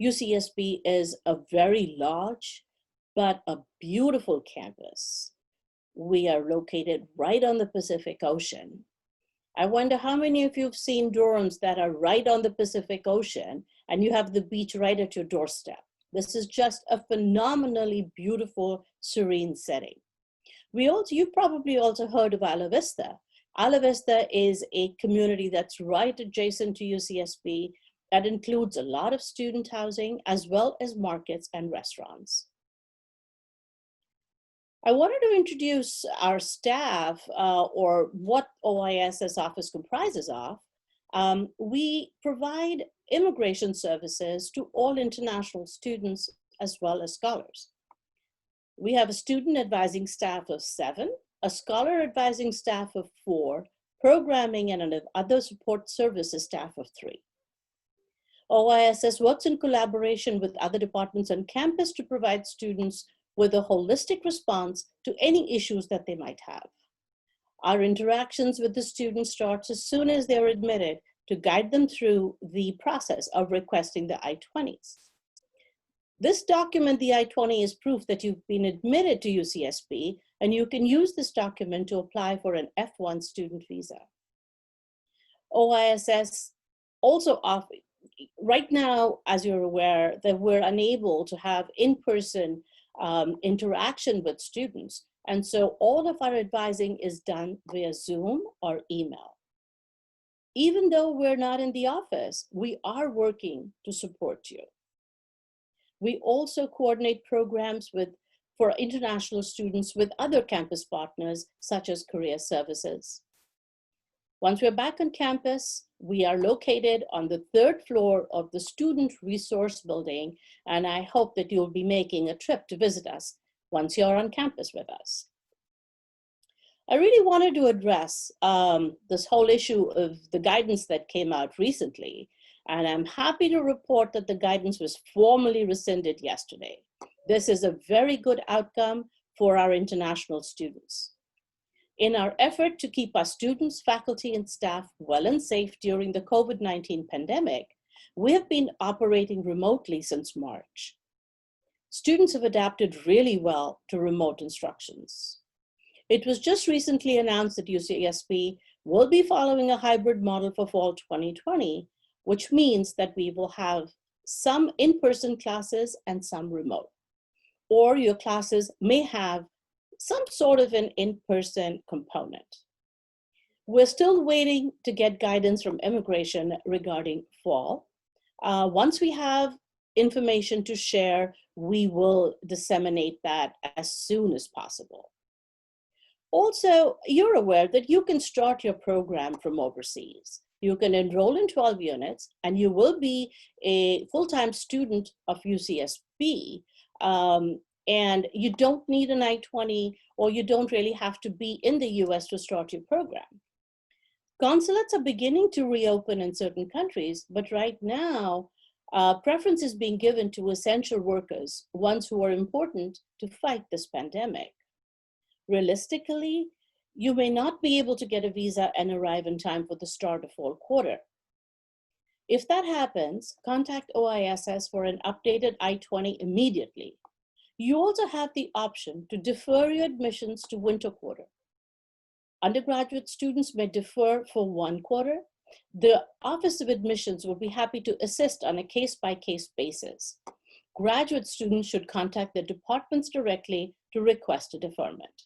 UCSB is a very large but a beautiful campus. We are located right on the Pacific Ocean. I wonder how many of you have seen dorms that are right on the Pacific Ocean and you have the beach right at your doorstep. This is just a phenomenally beautiful, serene setting. You've probably also heard of Ala Vista. Ala Vista is a community that's right adjacent to UCSB that includes a lot of student housing as well as markets and restaurants. I wanted to introduce our staff or what OISS office comprises of. We provide immigration services to all international students as well as scholars. We have a student advising staff of 7, a scholar advising staff of 4, programming and other support services staff of 3. OISS works in collaboration with other departments on campus to provide students with a holistic response to any issues that they might have. Our interactions with the students starts as soon as they're admitted to guide them through the process of requesting the I-20s. This document, the I-20, is proof that you've been admitted to UCSB, and you can use this document to apply for an F1 student visa. OISS also offers, right now, as you're aware, that we're unable to have in-person interaction with students. And so all of our advising is done via Zoom or email. Even though we're not in the office, we are working to support you. We also coordinate programs for international students with other campus partners, such as career services. Once we're back on campus, we are located on the 3rd floor of the Student Resource Building, and I hope that you'll be making a trip to visit us once you're on campus with us. I really wanted to address this whole issue of the guidance that came out recently, and I'm happy to report that the guidance was formally rescinded yesterday. This is a very good outcome for our international students. In our effort to keep our students, faculty, and staff well and safe during the COVID-19 pandemic, we have been operating remotely since March. Students have adapted really well to remote instructions. It was just recently announced that UCSB will be following a hybrid model for fall 2020, which means that we will have some in-person classes and some remote. Or your classes may have some sort of an in-person component. We're still waiting to get guidance from immigration regarding fall. Once we have information to share, we will disseminate that as soon as possible. Also, you're aware that you can start your program from overseas. You can enroll in 12 units and you will be a full-time student of UCSB. And you don't need an I-20, or you don't really have to be in the US to start your program. Consulates are beginning to reopen in certain countries, but right now, preference is being given to essential workers, ones who are important to fight this pandemic. Realistically, you may not be able to get a visa and arrive in time for the start of fall quarter. If that happens, contact OISS for an updated I-20 immediately. You also have the option to defer your admissions to winter quarter. Undergraduate students may defer for 1 quarter. The Office of Admissions will be happy to assist on a case-by-case basis. Graduate students should contact their departments directly to request a deferment.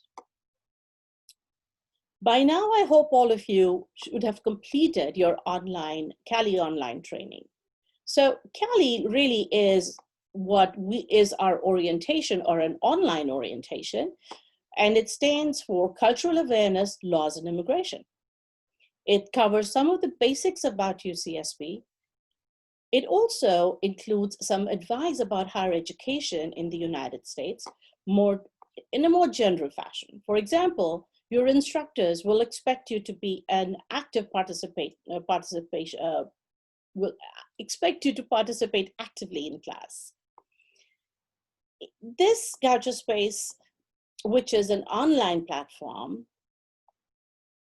By now, I hope all of you should have completed your CALI online training. So CALI really is is our orientation, or an online orientation, and it stands for Cultural Awareness, Laws, and Immigration. It covers some of the basics about UCSB. It also includes some advice about higher education in the United States, in a more general fashion. For example, your instructors will expect you to be an active will expect you to participate actively in class. This GoucherSpace, which is an online platform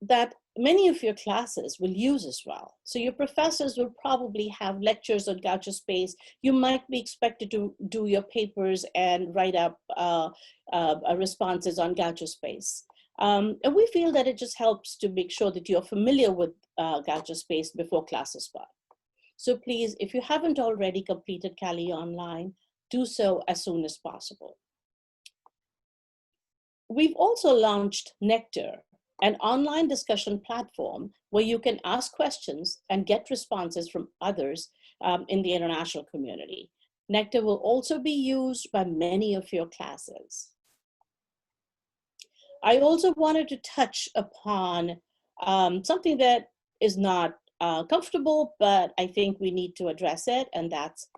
that many of your classes will use as well. So your professors will probably have lectures on Gaucho Space. You might be expected to do your papers and write up responses on Gaucho Space. And we feel that it just helps to make sure that you're familiar with Gaucho Space before classes start. So please, if you haven't already completed Kali Online, do so as soon as possible. We've also launched Nectar, an online discussion platform where you can ask questions and get responses from others in the international community. Nectar will also be used by many of your classes. I also wanted to touch upon something that is not comfortable, but I think we need to address it, and that's,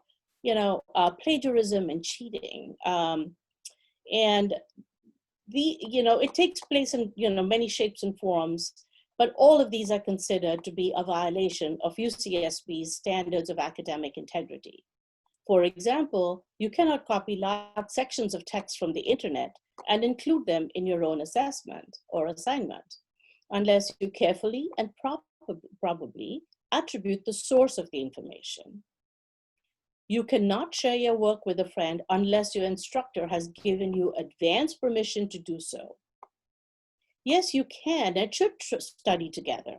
plagiarism and cheating. And it takes place in, many shapes and forms, but all of these are considered to be a violation of UCSB's standards of academic integrity. For example, you cannot copy large sections of text from the internet and include them in your own assessment or assignment, unless you carefully and probably attribute the source of the information. You cannot share your work with a friend unless your instructor has given you advance permission to do so. Yes, you can and should study together,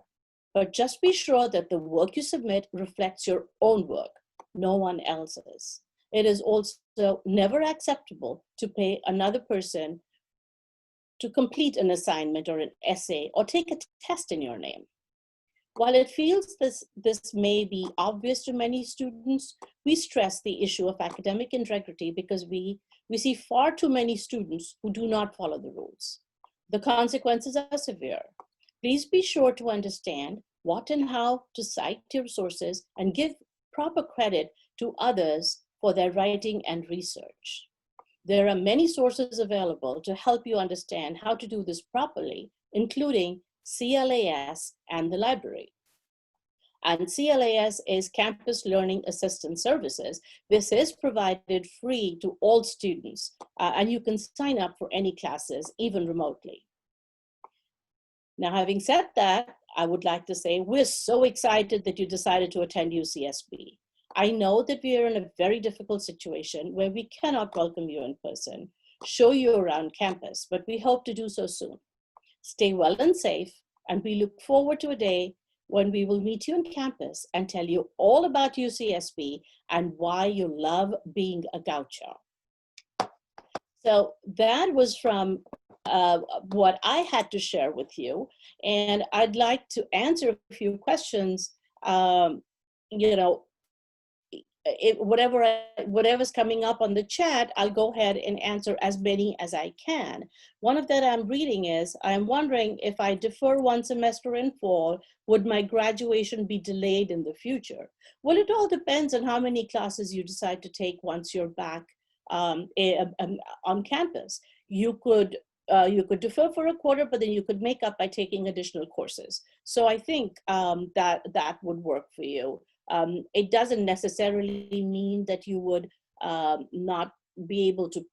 but just be sure that the work you submit reflects your own work, no one else's. It is also never acceptable to pay another person to complete an assignment or an essay or take a test in your name. While it feels this may be obvious to many students, we stress the issue of academic integrity because we see far too many students who do not follow the rules. The consequences are severe. Please be sure to understand what and how to cite your sources and give proper credit to others for their writing and research. There are many sources available to help you understand how to do this properly, including CLAS and the library. And CLAS is Campus Learning Assistance Services. This is provided free to all students, and you can sign up for any classes, even remotely. Now, having said that, I would like to say we're so excited that you decided to attend UCSB. I know that we are in a very difficult situation where we cannot welcome you in person, show you around campus, but we hope to do so soon. Stay well and safe, and we look forward to a day when we will meet you on campus and tell you all about UCSB and why you love being a gaucho. So that was from what I had to share with you, and I'd like to answer a few questions. Whatever's coming up on the chat, I'll go ahead and answer as many as I can. One of that I'm reading is, I'm wondering if I defer one semester in fall, would my graduation be delayed in the future? Well, it all depends on how many classes you decide to take once you're back on campus. You could defer for a quarter, but then you could make up by taking additional courses. So I think that would work for you. It doesn't necessarily mean that you would not be able to,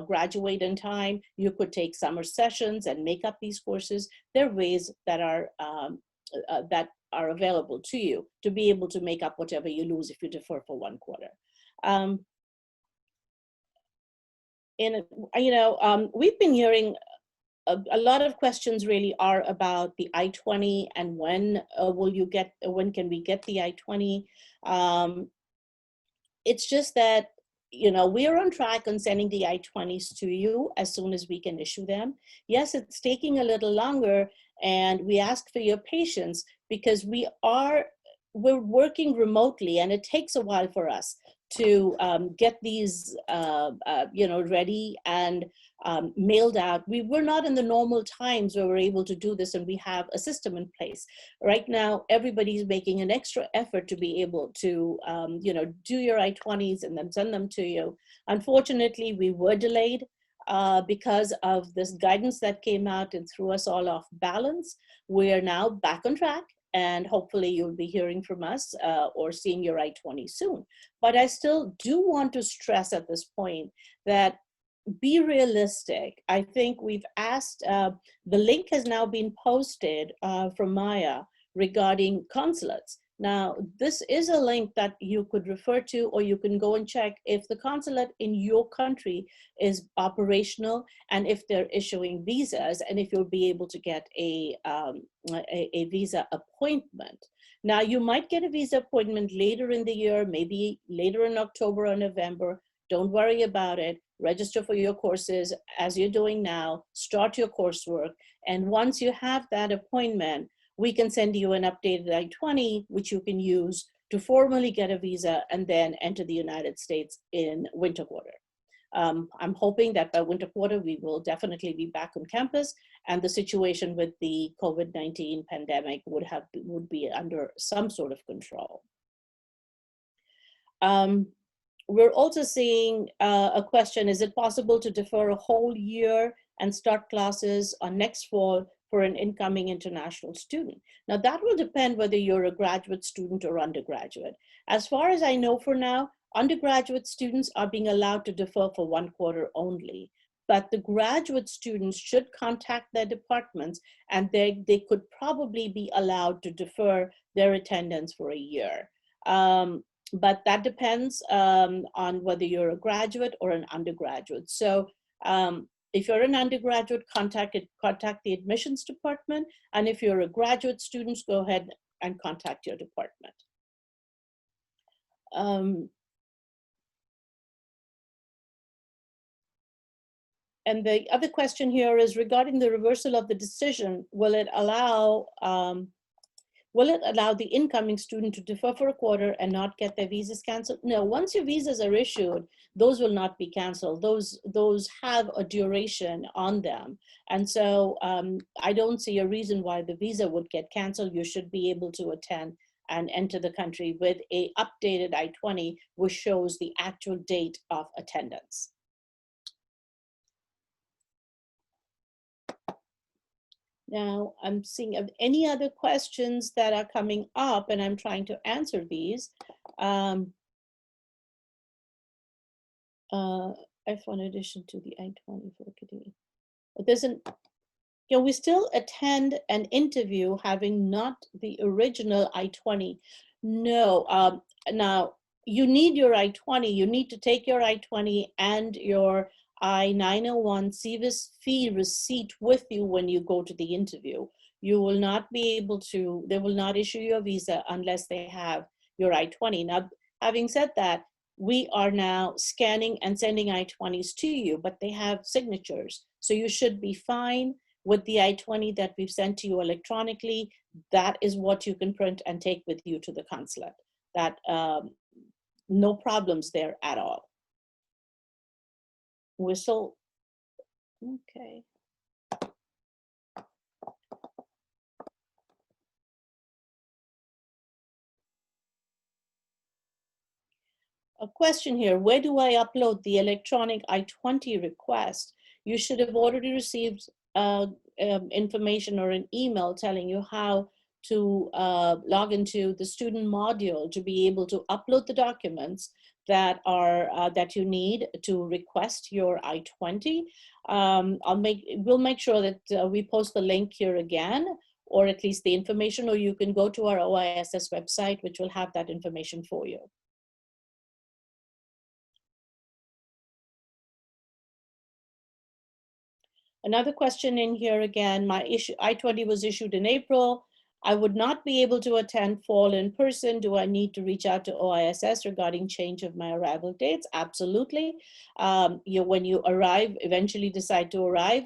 graduate in time. You could take summer sessions and make up these courses. There are ways that are available to you to be able to make up whatever you lose if you defer for one quarter. We've been hearing a lot of questions really are about the I-20 and when can we get the I-20? It's just that, we're on track on sending the I-20s to you as soon as we can issue them. Yes, it's taking a little longer, and we ask for your patience because we're working remotely, and it takes a while for us to get these, ready and mailed out. We were not in the normal times where we're able to do this and we have a system in place. Right now, everybody's making an extra effort to be able to, do your I-20s and then send them to you. Unfortunately, we were delayed because of this guidance that came out and threw us all off balance. We are now back on track, and hopefully you'll be hearing from us or seeing your I-20 soon. But I still do want to stress at this point that be realistic. I think we've asked, the link has now been posted from Maya regarding consulates. Now, this is a link that you could refer to, or you can go and check if the consulate in your country is operational and if they're issuing visas, and if you'll be able to get a visa appointment. Now, you might get a visa appointment later in the year, maybe later in October or November. Don't worry about it. Register for your courses as you're doing now, start your coursework, and once you have that appointment, we can send you an updated I-20, which you can use to formally get a visa and then enter the United States in winter quarter. I'm hoping that by winter quarter, we will definitely be back on campus, and the situation with the COVID-19 pandemic would be under some sort of control. We're also seeing a question, is it possible to defer a whole year and start classes on next fall for an incoming international student? Now that will depend whether you're a graduate student or undergraduate. As far as I know for now, undergraduate students are being allowed to defer for 1 quarter only, but the graduate students should contact their departments, and they could probably be allowed to defer their attendance for a year. But that depends on whether you're a graduate or an undergraduate. So if you're an undergraduate, contact the admissions department. And if you're a graduate student, go ahead and contact your department. And the other question here is regarding the reversal of the decision. Will it allow the incoming student to defer for a quarter and not get their visas canceled? No, once your visas are issued, those will not be canceled. Those have a duration on them. And so I don't see a reason why the visa would get canceled. You should be able to attend and enter the country with an updated I-20, which shows the actual date of attendance. Now, I'm seeing any other questions that are coming up, and I'm trying to answer these. F1 addition to the I-20 for academia. There's we still attend an interview having not the original I-20. No, now you need your I-20. You need to take your I-20 and your I-901 CVIS fee receipt with you when you go to the interview. You will not be able to, they will not issue you a visa unless they have your I-20. Now, having said that, we are now scanning and sending I-20s to you, but they have signatures. So you should be fine with the I-20 that we've sent to you electronically. That is what you can print and take with you to the consulate. That, no problems there at all. We're still, okay. A question here, where do I upload the electronic I-20 request? You should have already received information or an email telling you how to log into the student module to be able to upload the documents that are that you need to request your I-20. We'll make sure that we post the link here again, or at least the information, or you can go to our OISS website, which will have that information for you. Another question in here again, my I-20 was issued in April. I would not be able to attend fall in person. Do I need to reach out to OISS regarding change of my arrival dates? Absolutely. When you arrive, eventually decide to arrive,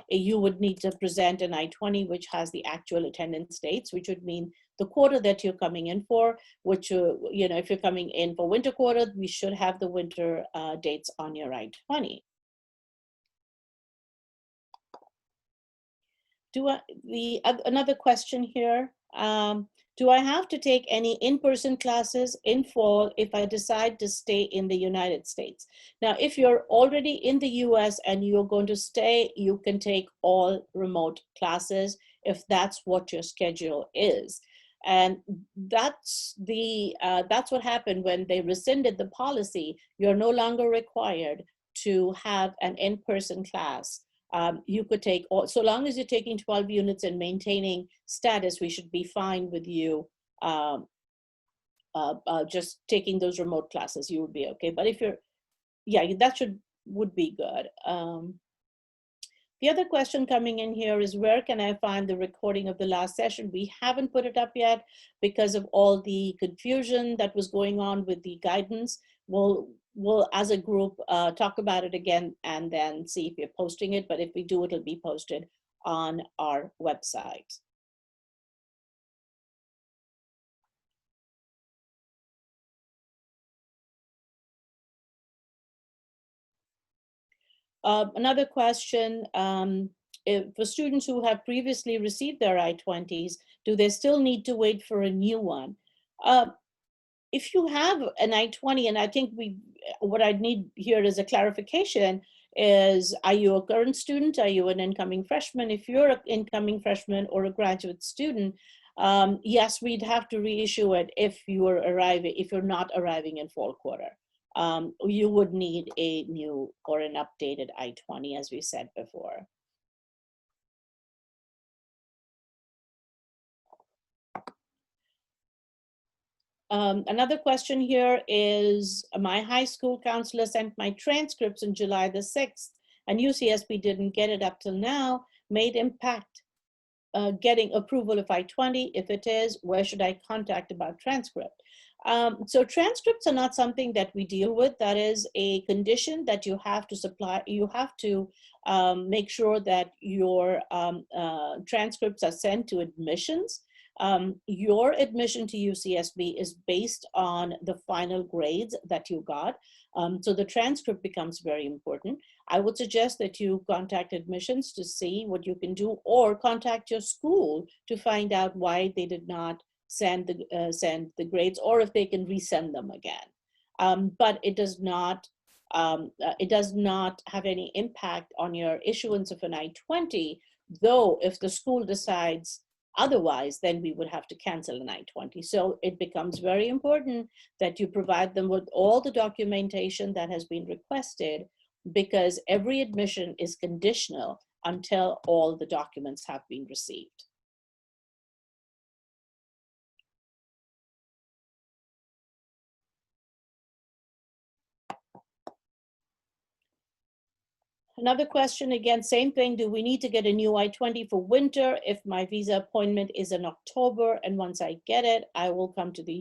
you would need to present an I-20, which has the actual attendance dates, which would mean the quarter that you're coming in for, which, if you're coming in for winter quarter, we should have the winter dates on your I-20. Another question here, do I have to take any in-person classes in fall if I decide to stay in the United States? Now, if you're already in the US and you're going to stay, you can take all remote classes if that's what your schedule is. And that's what happened when they rescinded the policy. You're no longer required to have an in-person class. You could take, so long as you're taking 12 units and maintaining status, we should be fine with you just taking those remote classes. You would be okay. But if you're, yeah, that would be good. The other question coming in here is, where can I find the recording of the last session? We haven't put it up yet because of all the confusion that was going on with the guidance. We'll as a group talk about it again and then see if we're posting it. But if we do, it'll be posted on our website. Another question, for students who have previously received their I-20s, do they still need to wait for a new one? If you have an I-20, and I think what I need here is a clarification, is, are you a current student? Are you an incoming freshman? If you're an incoming freshman or a graduate student, yes, we'd have to reissue it if you're not arriving in fall quarter. You would need a new or an updated I-20, as we said before. Another question here is, my high school counselor sent my transcripts on July the 6th, and UCSB didn't get it up till now. May it impact getting approval of I-20? If it is, where should I contact about transcript? So transcripts are not something that we deal with. That is a condition that you have to supply. You have to make sure that your transcripts are sent to admissions. Your admission to UCSB is based on the final grades that you got. So the transcript becomes very important. I would suggest that you contact admissions to see what you can do, or contact your school to find out why they did not send the grades, or if they can resend them again. But it does not have any impact on your issuance of an I-20, though if the school decides otherwise, then we would have to cancel an I-20. So it becomes very important that you provide them with all the documentation that has been requested, because every admission is conditional until all the documents have been received. Another question, again, same thing. Do we need to get a new I-20 for winter if my visa appointment is in October, and once I get it, I'll come to the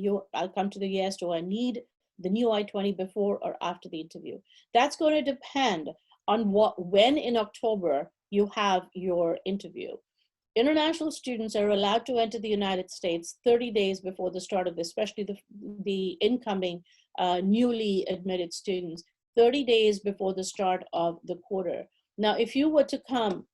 US? Do I need the new I-20 before or after the interview? That's going to depend on when in October you have your interview. International students are allowed to enter the United States 30 days before the start of this, especially the incoming newly admitted students, 30 days before the start of the quarter. Now, if you were to come,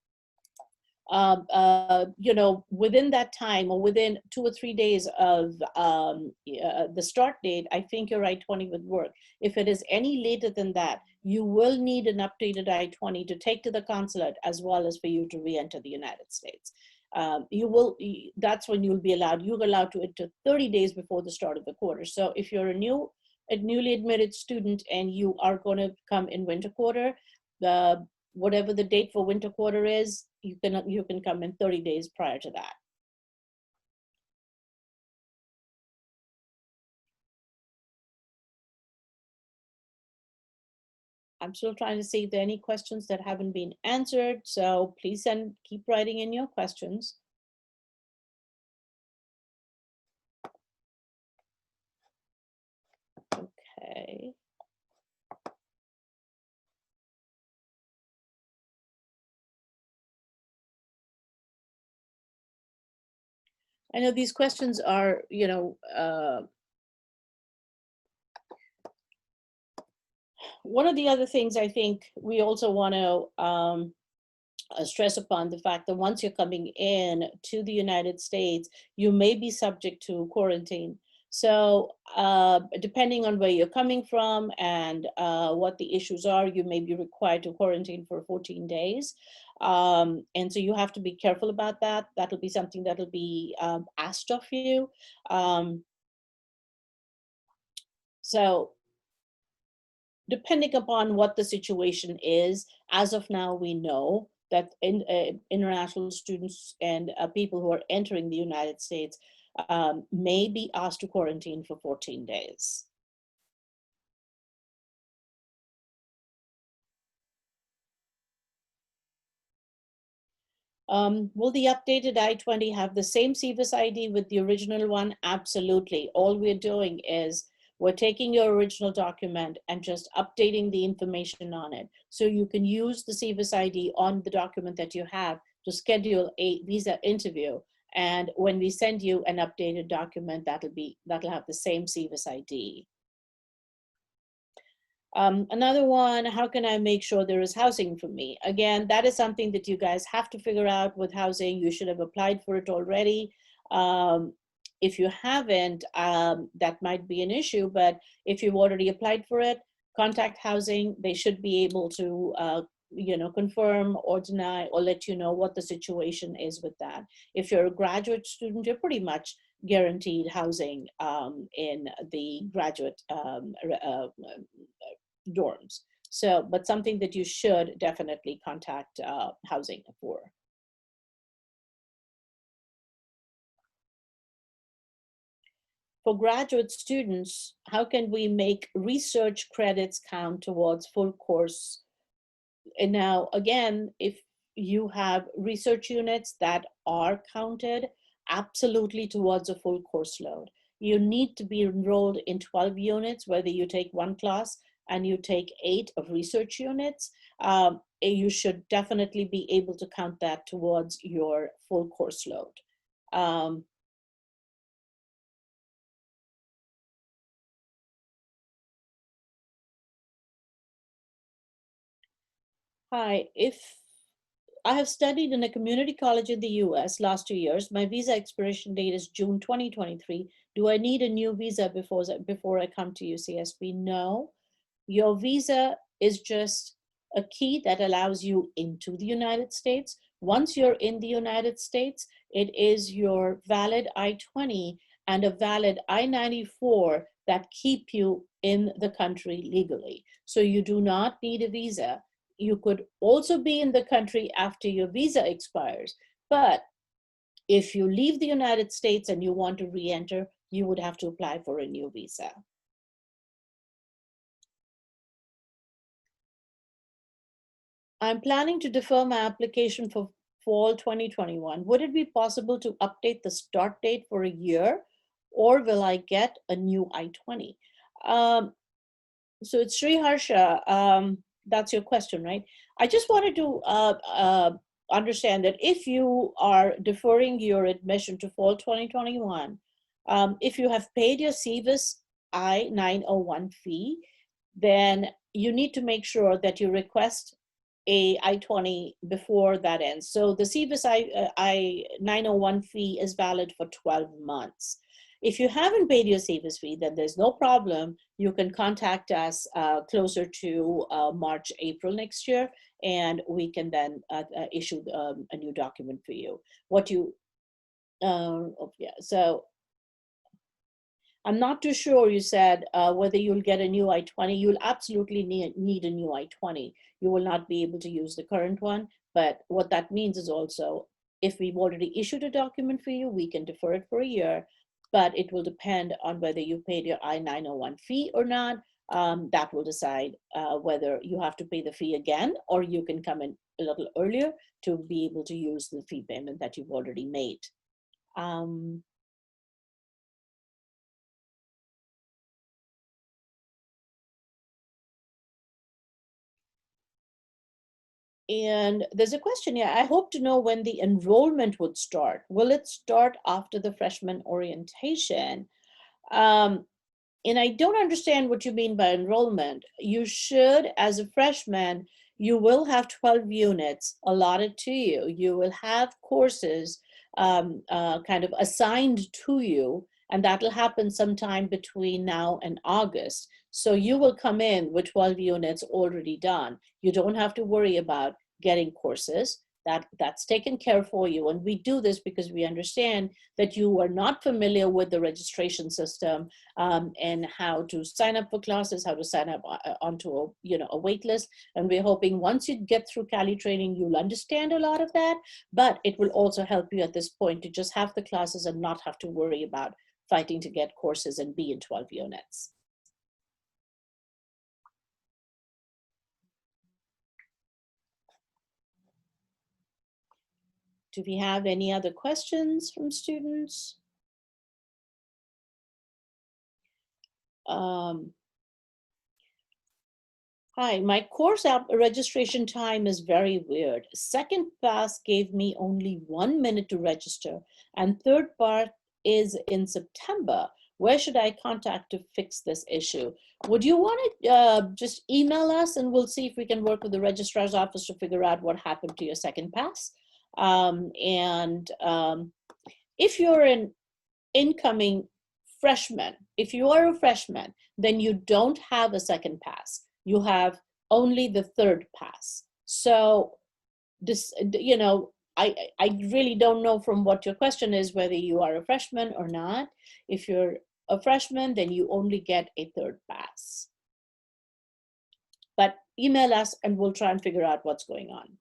within that time, or within 2 or 3 days of the start date, I think your I-20 would work. If it is any later than that, you will need an updated I-20 to take to the consulate, as well as for you to re-enter the United States. That's when you'll be allowed. You're allowed to enter 30 days before the start of the quarter. So if you're a newly admitted student and you are going to come in winter quarter, whatever the date for winter quarter is, you can come in 30 days prior to that. I'm still trying to see if there are any questions that haven't been answered, so please keep writing in your questions. Okay. I know these questions are, one of the other things I think we also want to stress upon the fact that once you're coming in to the United States, you may be subject to quarantine. So depending on where you're coming from and what the issues are, you may be required to quarantine for 14 days. And so you have to be careful about that. That'll be something that'll be asked of you. So depending upon what the situation is, as of now, we know that international students and people who are entering the United States may be asked to quarantine for 14 days. Will the updated I-20 have the same CVIS ID with the original one? Absolutely. All we're doing is we're taking your original document and just updating the information on it. So you can use the CVIS ID on the document that you have to schedule a visa interview. And when we send you an updated document, that'll have the same CVIS ID. Another one, how can I make sure there is housing for me? Again, that is something that you guys have to figure out with housing. You should have applied for it already. If you haven't, that might be an issue, but if you've already applied for it, contact housing. They should be able to confirm or deny or let you know what the situation is with that. If you're a graduate student, you're pretty much guaranteed housing in the graduate dorms. So, but something that you should definitely contact housing for. For graduate students, how can we make research credits count towards full course? And now, again, if you have research units that are counted absolutely towards a full course load, you need to be enrolled in 12 units, whether you take one class and you take 8 of research units. You should definitely be able to count that towards your full course load. Hi, if I have studied in a community college in the US last 2 years, my visa expiration date is June 2023. Do I need a new visa before I come to UCSB? No. Your visa is just a key that allows you into the United States. Once you're in the United States, it is your valid I-20 and a valid I-94 that keep you in the country legally. So you do not need a visa. You could also be in the country after your visa expires, but if you leave the United States and you want to re-enter, you would have to apply for a new visa. I'm planning to defer my application for fall 2021. Would it be possible to update the start date for a year, or will I get a new I-20? So it's Sri Harsha, that's your question, right? I just wanted to understand that if you are deferring your admission to fall 2021, if you have paid your CVIS I-901 fee, then you need to make sure that you request a I-20 before that ends. So the CVIS I-901 fee is valid for 12 months. If you haven't paid your CVIS fee, then there's no problem. You can contact us closer to March, April next year, and we can then issue a new document for you. Yeah, so I'm not too sure, you said, whether you'll get a new I-20. You'll absolutely need a new I-20. You will not be able to use the current one, but what that means is also, if we've already issued a document for you, we can defer it for a year, but it will depend on whether you paid your I-901 fee or not. That will decide whether you have to pay the fee again, or you can come in a little earlier to be able to use the fee payment that you've already made. And there's a question here. I hope to know when the enrollment would start. Will it start after the freshman orientation? And I don't understand what you mean by enrollment. You should, as a freshman, you will have 12 units allotted to you. You will have courses kind of assigned to you, and that'll happen sometime between now and August. So you will come in with 12 units already done. You don't have to worry about getting courses. that's taken care for you. And we do this because we understand that you are not familiar with the registration system, and how to sign up for classes, how to sign up onto a wait list. And we're hoping once you get through Cali training, you'll understand a lot of that, but it will also help you at this point to just have the classes and not have to worry about fighting to get courses and be in 12 units. Do we have any other questions from students? Hi, my course registration time is very weird. Second pass gave me only 1 minute to register, and third part is in September. Where should I contact to fix this issue? Would you want to just email us, and we'll see if we can work with the registrar's office to figure out what happened to your second pass. If you're an incoming freshman, if you are a freshman, then you don't have a second pass. You have only the third pass. So this, I really don't know from what your question is, whether you are a freshman or not. If you're a freshman, then you only get a third pass. But email us and we'll try and figure out what's going on.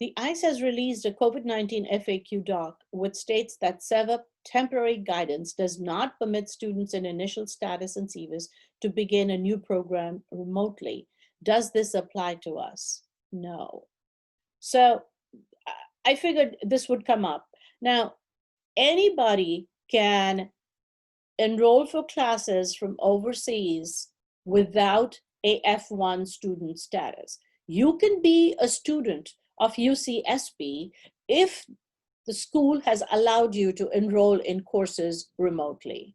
The OISS has released a COVID-19 FAQ doc which states that SEVA temporary guidance does not permit students in initial status and CVIS to begin a new program remotely. Does this apply to us? No. So I figured this would come up. Now, anybody can enroll for classes from overseas without a F1 student status. You can be a student of UCSB if the school has allowed you to enroll in courses remotely.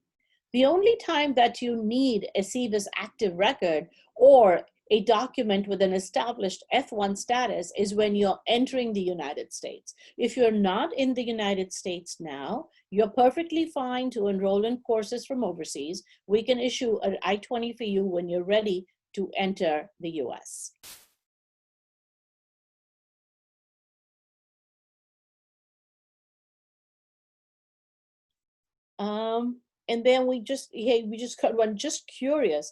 The only time that you need a CVIS active record or a document with an established F1 status is when you're entering the United States. If you're not in the United States now, you're perfectly fine to enroll in courses from overseas. We can issue an I-20 for you when you're ready to enter the US. And then we just got one, just curious.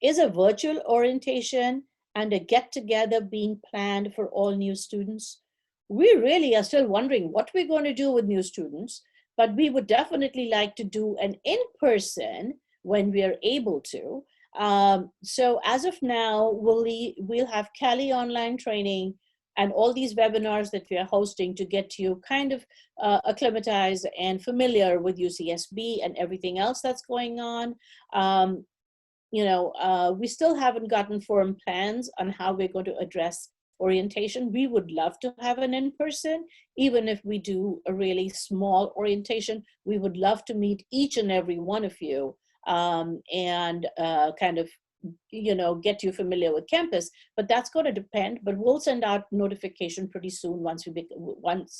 Is a virtual orientation and a get-together being planned for all new students? We really are still wondering what we're going to do with new students, but we would definitely like to do an in-person when we are able to. So as of now, we'll have Cali online training and all these webinars that we are hosting to get you kind of acclimatized and familiar with UCSB and everything else that's going on. We still haven't gotten firm plans on how we're going to address orientation. We would love to have an in-person, even if we do a really small orientation. We would love to meet each and every one of you and kind of get you familiar with campus, but that's going to depend. But we'll send out notification pretty soon once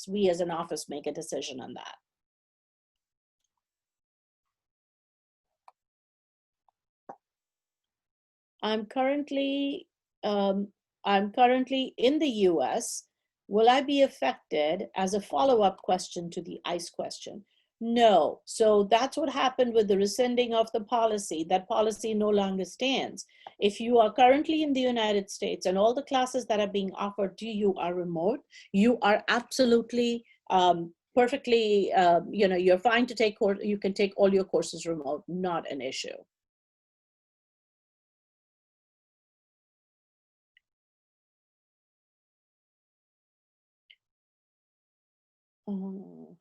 we as an office make a decision on that. I'm currently in the US. Will I be affected, as a follow-up question to the ICE question? No. So that's what happened with the rescinding of the policy. That policy no longer stands. If you are currently in the United States and all the classes that are being offered to you are remote, you are absolutely perfectly, you're fine to take course. You can take all your courses remote, not an issue.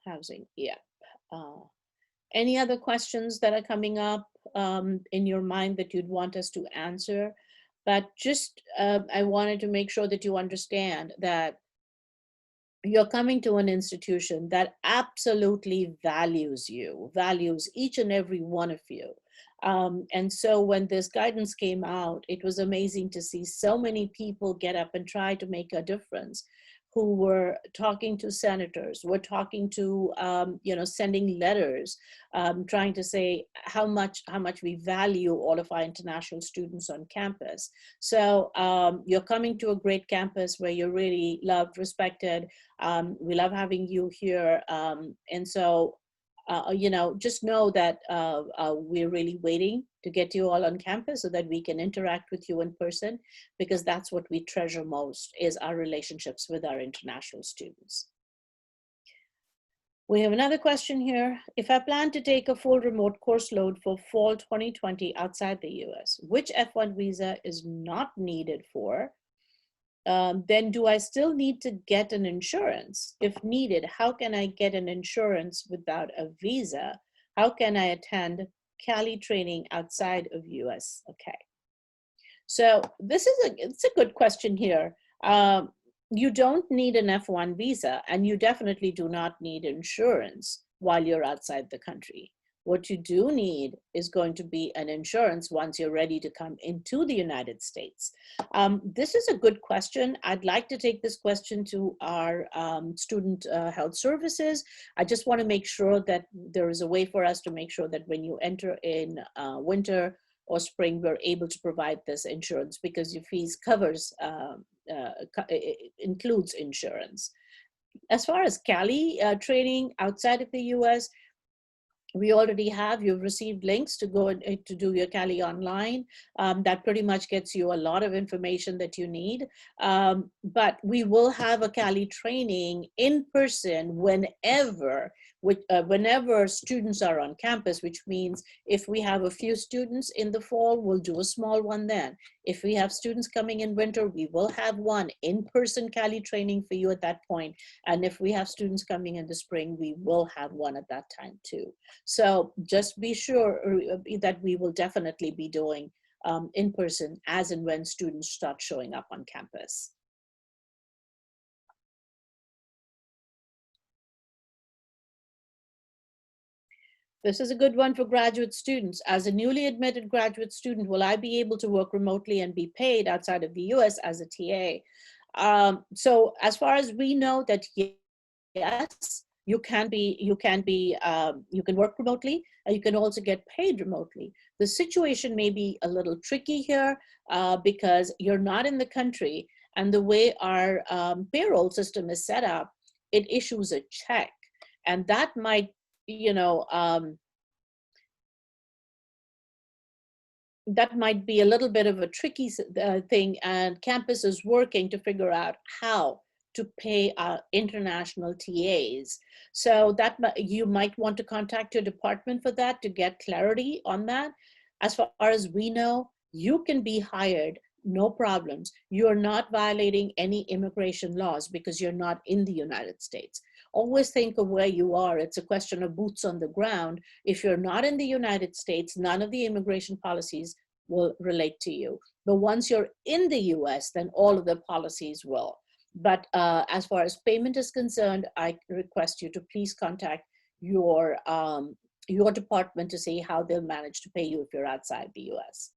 Housing, yeah. Any other questions that are coming up in your mind that you'd want us to answer? But just, I wanted to make sure that you understand that you're coming to an institution that absolutely values you, values each and every one of you. And so when this guidance came out, it was amazing to see so many people get up and try to make a difference who were talking to senators, were talking to, sending letters, trying to say how much we value all of our international students on campus. So you're coming to a great campus where you're really loved, respected. We love having you here. And so just know that we're really waiting to get you all on campus so that we can interact with you in person, because that's what we treasure most, is our relationships with our international students. We have another question here. If I plan to take a full remote course load for fall 2020 outside the US, which F1 visa is not needed for, then do I still need to get an insurance? If needed, how can I get an insurance without a visa? How can I attend Cali training outside of US? Okay. So it's a good question here. You don't need an F1 visa, and you definitely do not need insurance while you're outside the country. What you do need is going to be an insurance once you're ready to come into the United States. This is a good question. I'd like to take this question to our student health services. I just want to make sure that there is a way for us to make sure that when you enter in winter or spring, we're able to provide this insurance, because your fees includes insurance. As far as Cali training outside of the US, you've received links to go to do your Cali online. That pretty much gets you a lot of information that you need. But we will have a Cali training in person whenever students are on campus, which means if we have a few students in the fall, we'll do a small one then. If we have students coming in winter, we will have one in-person Cali training for you at that point. And if we have students coming in the spring, we will have one at that time too. So just be sure that we will definitely be doing in person as and when students start showing up on campus. This is a good one for graduate students. As a newly admitted graduate student, will I be able to work remotely and be paid outside of the US as a TA? So as far as we know, that yes, you can work remotely, and you can also get paid remotely. The situation may be a little tricky here because you're not in the country, and the way our payroll system is set up, it issues a check, and that might, that might be a little bit of a tricky thing, and campus is working to figure out how to pay international TAs. So that you might want to contact your department for that to get clarity on that. As far as we know, you can be hired, no problems. You're not violating any immigration laws because you're not in the United States. Always think of where you are. It's a question of boots on the ground. If you're not in the United States, none of the immigration policies will relate to you. But once you're in the US, then all of the policies will. But as far as payment is concerned, I request you to please contact your department to see how they'll manage to pay you if you're outside the US.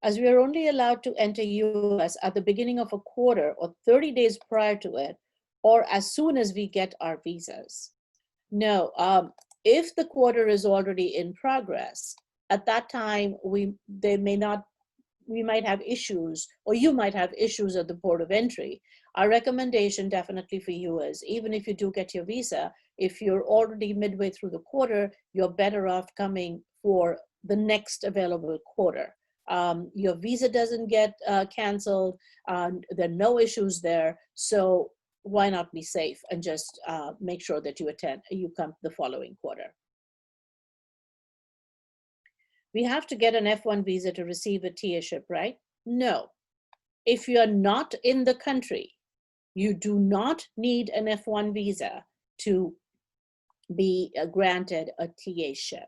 As we are only allowed to enter US at the beginning of a quarter or 30 days prior to it, or as soon as we get our visas. No, if the quarter is already in progress, at that time, we might have issues, or you might have issues at the port of entry. Our recommendation definitely for you is, even if you do get your visa, if you're already midway through the quarter, you're better off coming for the next available quarter. Your visa doesn't get canceled, there are no issues there, so why not be safe and just make sure that you come the following quarter. We have to get an F1 visa to receive a TA-ship, right? No. If you're not in the country, you do not need an F1 visa to be granted a TA-ship.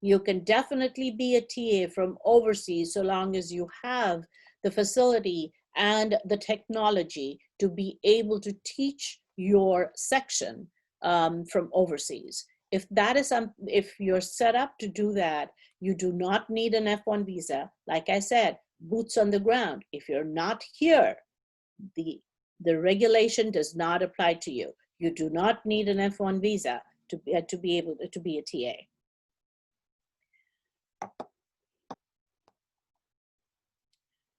You can definitely be a TA from overseas so long as you have the facility and the technology to be able to teach your section from overseas. if that is if you're set up to do that, you do not need an F1 visa. Like I said, boots on the ground. If you're not here, the regulation does not apply to you. You do not need an F1 visa to be able to be a TA.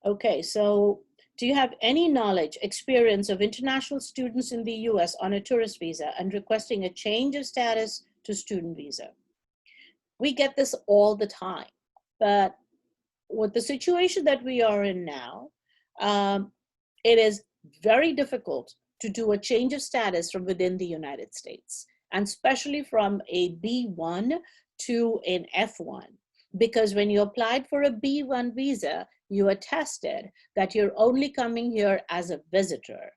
Okay, so do you have any knowledge, experience of international students in the US on a tourist visa and requesting a change of status to student visa? We get this all the time, but with the situation that we are in now, it is very difficult to do a change of status from within the United States, and especially from a B1 to an F1. Because when you applied for a B1 visa, you attested that you're only coming here as a visitor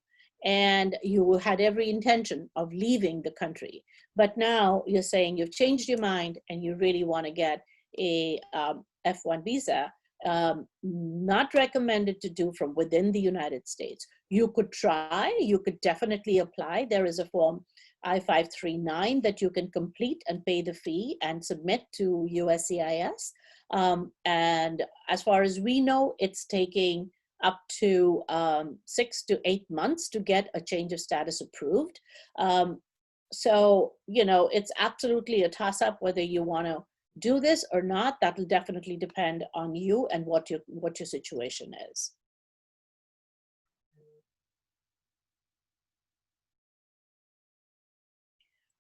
and you had every intention of leaving the country. But now you're saying you've changed your mind and you really want to get a F1 visa. Not recommended to do from within the United States. You could try, you could definitely apply. There is a form I-539 that you can complete and pay the fee and submit to USCIS. And as far as we know, it's taking up to 6 to 8 months to get a change of status approved. So, you know, it's absolutely a toss-up whether you want to do this or not. That will definitely depend on you and what your situation is.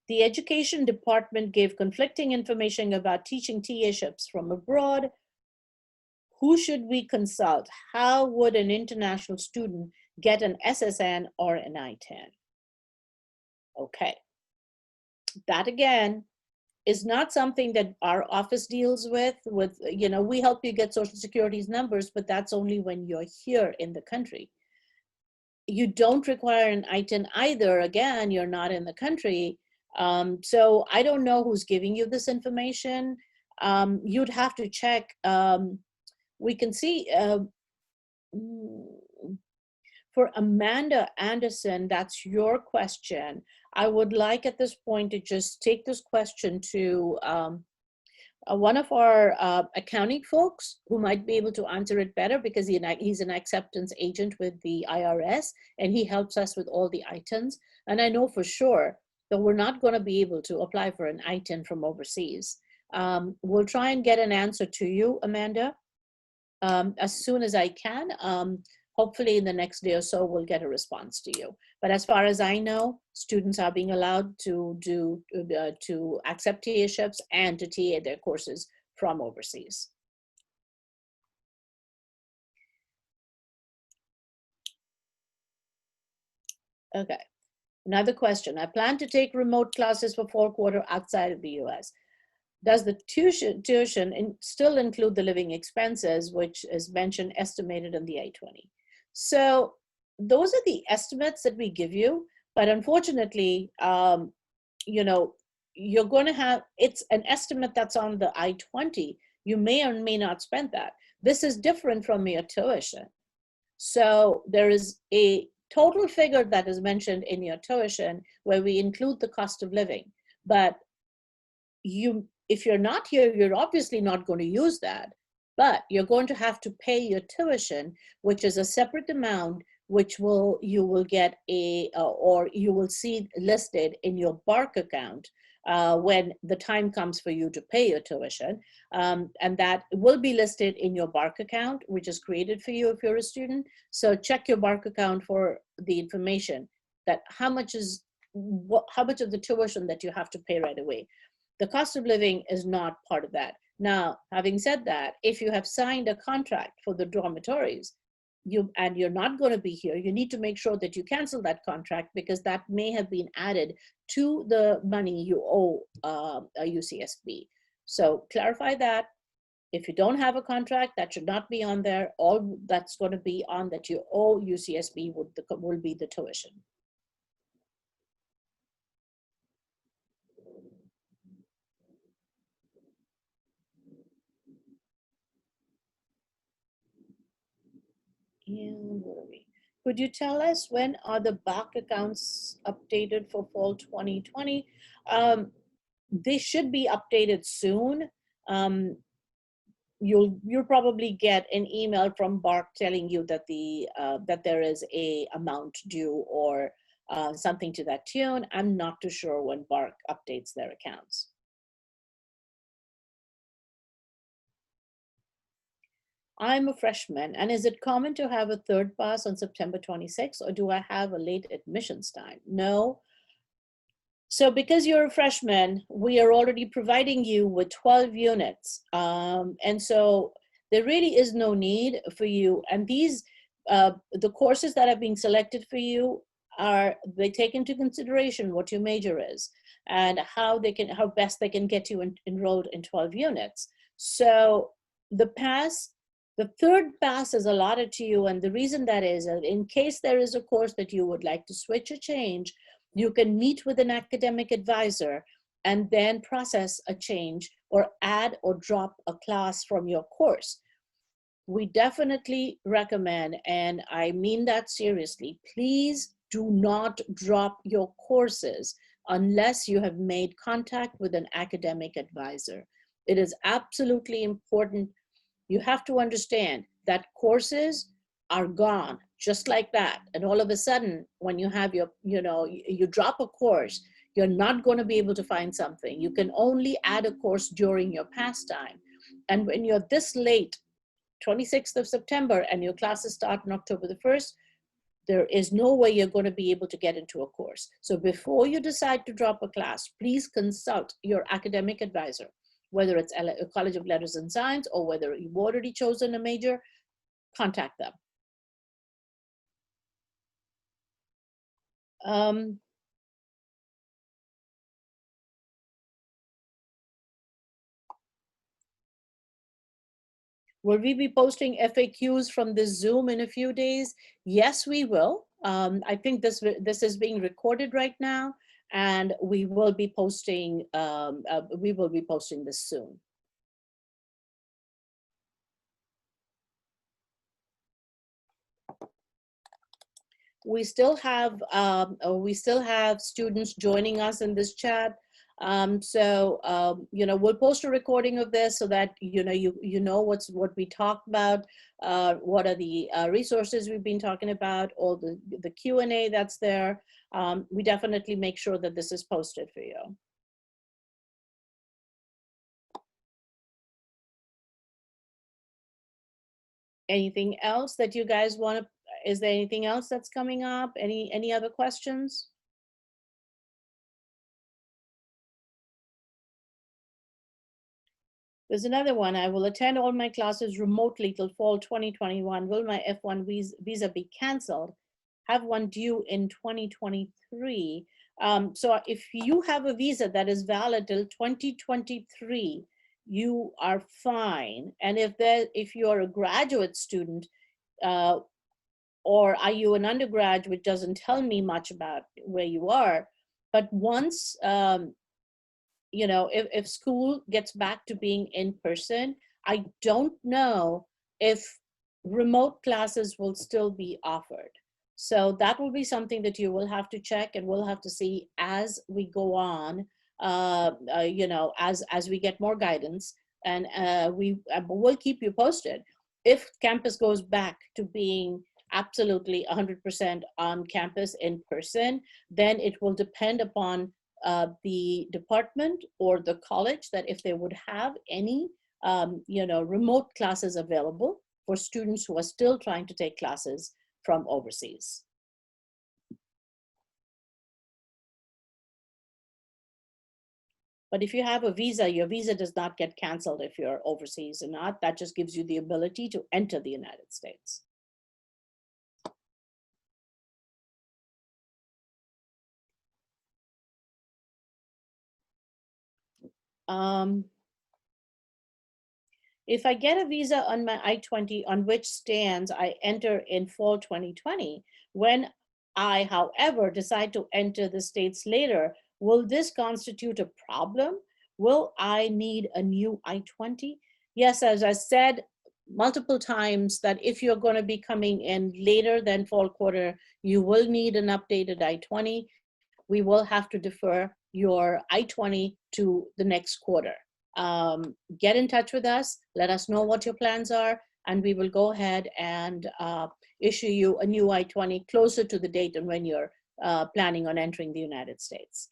The education department gave conflicting information about teaching TA-ships from abroad. Who should we consult? How would an international student get an SSN or an I-10? Okay, that again is not something that our office deals with, you know, we help you get Social Security's numbers, but that's only when you're here in the country. You don't require an I-10 either. Again, you're not in the country. So I don't know who's giving you this information. You'd have to check. We can see for Amanda Anderson, that's your question. I would like at this point to just take this question to one of our accounting folks who might be able to answer it better, because he's an acceptance agent with the IRS and he helps us with all the items. And I know for sure that we're not going to be able to apply for an I-10 from overseas. We'll try and get an answer to you, Amanda, as soon as I can. Hopefully in the next day or so, we'll get a response to you. But as far as I know, students are being allowed to accept TA-ships and to TA their courses from overseas. Okay, another question. I plan to take remote classes for fall quarter outside of the US. Does the tuition still include the living expenses, which is mentioned estimated in the I-20? So those are the estimates that we give you, but unfortunately, you know, you're going to have, it's an estimate that's on the I-20. You may or may not spend that. This is different from your tuition. So there is a total figure that is mentioned in your tuition where we include the cost of living, but if you're not here, you're obviously not going to use that, but you're going to have to pay your tuition, which is a separate amount, which you will get or you will see listed in your BARC account when the time comes for you to pay your tuition. And that will be listed in your BARC account, which is created for you if you're a student. So check your BARC account for the information that how much of the tuition that you have to pay right away. The cost of living is not part of that. Now, having said that, if you have signed a contract for the dormitories, and you're not going to be here, you need to make sure that you cancel that contract, because that may have been added to the money you owe a UCSB. So clarify that. If you don't have a contract, that should not be on there. All that's going to be on that you owe UCSB will be the tuition. And where are we? Could you tell us when are the BAC accounts updated for fall 2020? they should be updated soon. You'll probably get an email from BARC telling you that that there is a amount due, or something to that tune. I'm not too sure when BARC updates their accounts. I'm a freshman, and is it common to have a third pass on September 26th, or do I have a late admissions time? No. So because you're a freshman, we are already providing you with 12 units. And so there really is no need for you. And these, the courses that are being selected for you they take into consideration what your major is and how best they can get you enrolled in 12 units. So the third pass is allotted to you, and the reason that is, in case there is a course that you would like to switch or change, you can meet with an academic advisor and then process a change or add or drop a class from your course. We definitely recommend, and I mean that seriously, please do not drop your courses unless you have made contact with an academic advisor. It is absolutely important. You have to understand that courses are gone just like that. And all of a sudden, when you have you drop a course, you're not going to be able to find something. You can only add a course during your pastime. And when you're this late, 26th of September, and your classes start on October the 1st, there is no way you're going to be able to get into a course. So before you decide to drop a class, please consult your academic advisor, whether it's a College of Letters and Science or whether you've already chosen a major. Contact them. Will we be posting FAQs from this Zoom in a few days? Yes, we will. I think this is being recorded right now, and we will be posting this soon. We still have students joining us in this chat. We'll post a recording of this so that you know what we talked about, what are the resources we've been talking about, all the Q&A that's there. We definitely make sure that this is posted for you. Anything else that you guys want to? Is there anything else that's coming up? Any other questions? There's another one. I will attend all my classes remotely till fall 2021. Will my F1 visa be canceled? Have one due in 2023. So if you have a visa that is valid till 2023, you are fine. And if you're a graduate student, or are you an undergraduate, doesn't tell me much about where you are. But once if school gets back to being in person, I don't know if remote classes will still be offered. So that will be something that you will have to check, and we'll have to see as we go on, as we get more guidance, and we'll keep you posted. If campus goes back to being absolutely 100% on campus in person, then it will depend upon the department or the college, that if they would have any remote classes available for students who are still trying to take classes from overseas. But if you have a visa, your visa does not get canceled if you're overseas or not. That just gives you the ability to enter the United States. If I get a visa on my I-20 on which stands I enter in fall 2020, when I, however, decide to enter the States later, will this constitute a problem? Will I need a new I-20? Yes, as I said multiple times, that if you're going to be coming in later than fall quarter, you will need an updated I-20. We will have to defer your I-20 to the next quarter. Get in touch with us, let us know what your plans are, and we will go ahead and issue you a new I-20 closer to the date and when you're planning on entering the United States.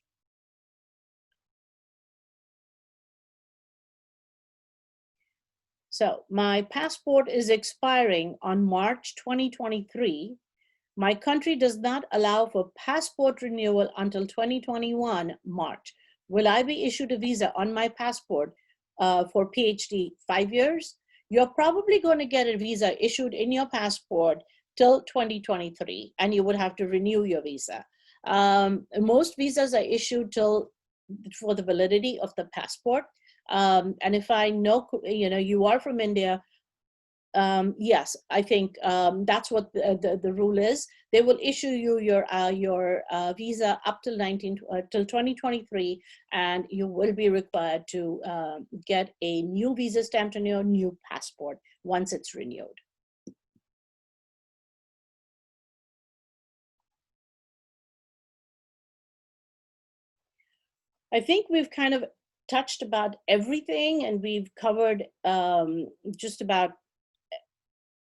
So my passport is expiring on March 2023. My country does not allow for passport renewal until 2021 March. Will I be issued a visa on my passport for PhD 5 years? You're probably going to get a visa issued in your passport till 2023, and you would have to renew your visa. Most visas are issued for the validity of the passport. And if I know, you are from India, yes, I think that's what the rule is. They will issue you your visa up till 2023, and you will be required to get a new visa stamped on your new passport once it's renewed. I think we've kind of touched about everything, and we've covered just about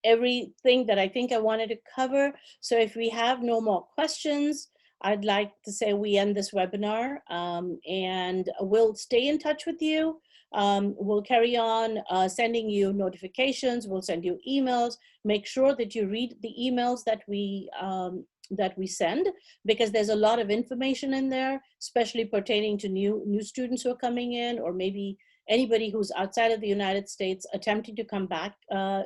everything that I think I wanted to cover. So if we have no more questions, I'd like to say we end this webinar, and we'll stay in touch with you. We'll carry on sending you notifications. We'll send you emails. Make sure that you read the emails that we send, because there's a lot of information in there, especially pertaining to new students who are coming in, or maybe anybody who's outside of the United States attempting to come back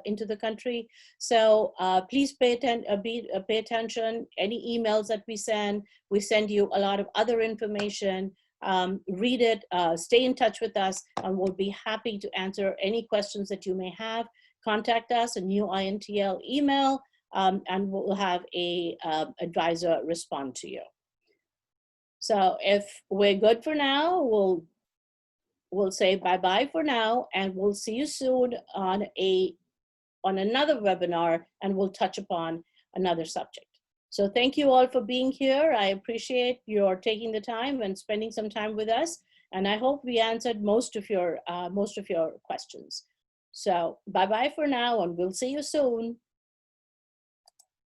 into the country. So please pay attention. Any emails that we send you a lot of other information. Read it, stay in touch with us, and we'll be happy to answer any questions that you may have. Contact us, a new INTL email, and we'll have a advisor respond to you. So if we're good for now, we'll say bye-bye for now, and we'll see you soon on another webinar, and we'll touch upon another subject. So thank you all for being here. I appreciate your taking the time and spending some time with us, and I hope we answered most of your questions. So bye-bye for now, and we'll see you soon.